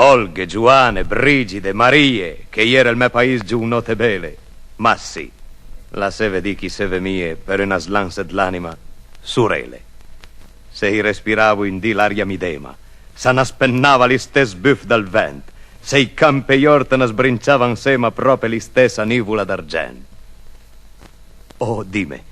Olghe, Giuane, Brigide, Marie, che ieri il mio paese giù note belle. Ma sì, la seve di chi seve mie per una slanza dell'anima, surele. Se io respiravo in di l'aria midema, se ne spennava li stes buff dal vent, se i campi e orte ne sbrinciavan sema proprio li stessa nivula d'argent. Oh, dime,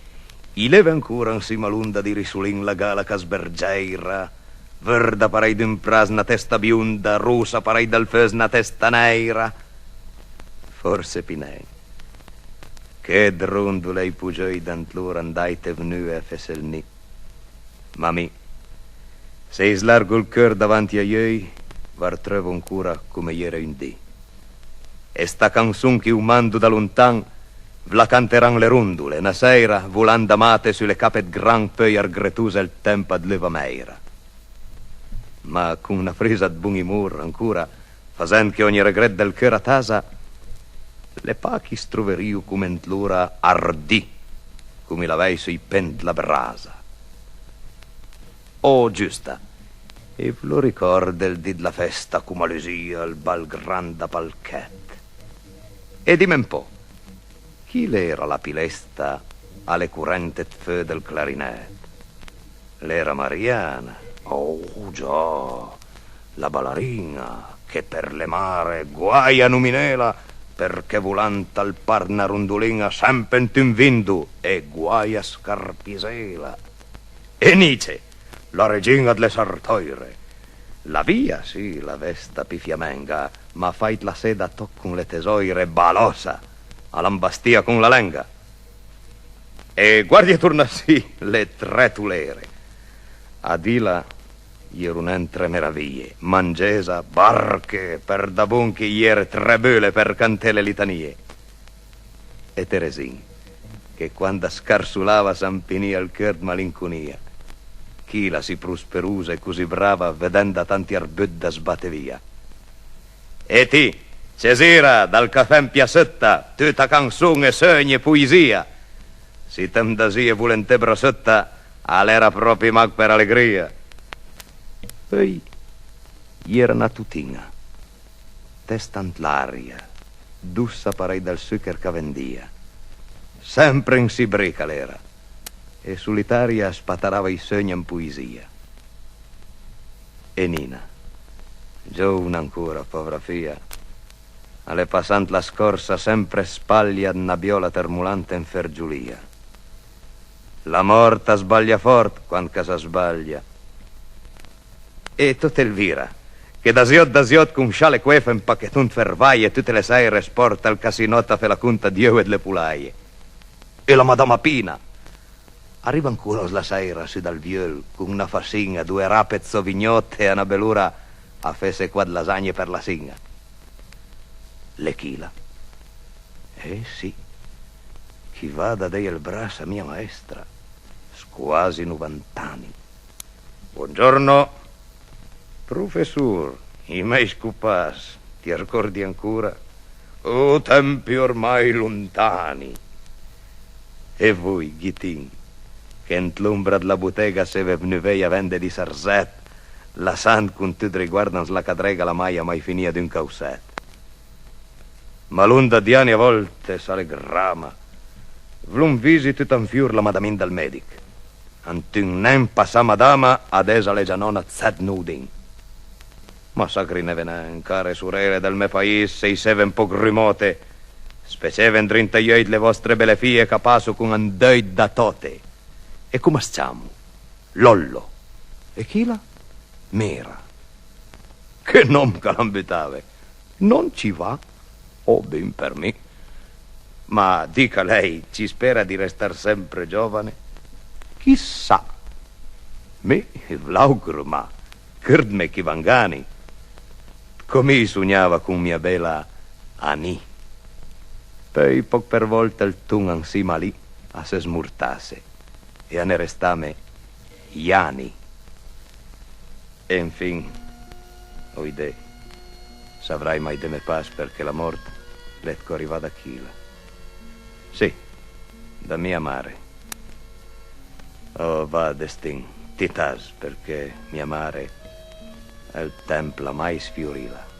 i leve ancora insima l'onda di risulin la gala che sbergeira, verda parei d'un pras na testa bionda, rosa parei dal fes na testa neira. Forse Pinei, che drondule i pugioi d'antlur andai te venu a feselni. Ma mi, se slargo il cœur davanti a iei, var trovo ancora come ieri un dì. E sta canzun che umando da lontan, vla canteran le rondule, na sera, volando amate sulle capet gran poi argretusa il tempo ad leva meira. Ma con una frisa di buon umor ancora, facendo che ogni regret del cœur a tasa, le pachi stroverio come l'ora ardì, come la vei sui pent la brasa. Oh, giusta, e lo ricorda il dì della festa come lusia, il bal grande palchet. E dimmi un po', chi l'era la pilesta alle curente feu del clarinet? L'era Mariana. Oh, già, la ballerina che per le mare guaia numinela perché volanta al par una rondolina sempre in vindu e guaia scarpisela. E Nice, la regina delle sartoire. La via, sì, la vesta pifiamenga, ma fait la seda toc con le tesoire balosa, all'ambastia con la lenga. E guardia torna sì, le tre tulere. Adila, ieri un'entre meraviglie, mangesa, barche, per da bonchi ieri tre bele per cantele litanie. E Teresin, che quando scarsulava s'ampinia il cœur malinconia. Chi la si prosperusa e così brava vedendo tanti arbedda sbatte via. E ti, Cesira, dal caffè in piazzetta, tutta canzone, sogni e poesia. Si temdasia volente brasetta, all'era proprio mag per allegria. Poi, ieri una tutina, testant l'aria, dussa parei dal succher che vendia. Sempre in sibrica l'era. E solitaria spatarava i sogni in poesia. E Nina, giovane ancora, povera fia, alle passant la scorsa sempre spaglia una biola termulante in fergiulia. La morta sbaglia fort quando casa sbaglia. E tutta Elvira, che da ziot con sciale quefa in pacchetun fervaie tutte le sere sporta al casinotta fe la conta Dio e le pulaie. E la Madama Pina, arriva ancora la sera su dal viol con una fascina, due rapet sovignotte e una bellura a fese quad lasagne per la singa. Le chila. Sì, chi va da dei il braccia mia maestra, quasi 90 anni. Buongiorno, professor, i miei scupas, ti ricordi ancora? Oh, tempi ormai lontani. E voi, Ghitin, che in l'ombra della bottega se ve venivei a vende di sarzet, la sant con tutti riguardano la cadrega la maia mai finia d'un causet. Ma l'onda di anni a volte sale grama. Vlum visi tutto un fior la madamin dal medic. Antun nem passa madama adesa le gianona zed nudin. Ma sacrine venen, care sorelle del me paese, sei seven po' grimote, speceven drinta ioid le vostre belle fie capasso con andoi da tote. E come stiamo? Lollo. E chi la? Mera. Che non calambitave. Non ci va? Oh, ben per me. Ma dica lei, ci spera di restar sempre giovane? Chissà. Me l'auguro, ma crd me chi vangani. Come sognava con mia bella Ani. Poi poc per volta il tun ansima lì a se smurtasse e a ne restame Iani. E infin, oide, savrai mai de me pas perché la morte letco arriva da Chila. Sì, da mia mare. Oh, va destin, titas, perché mia mare è il templa mai sfiorila.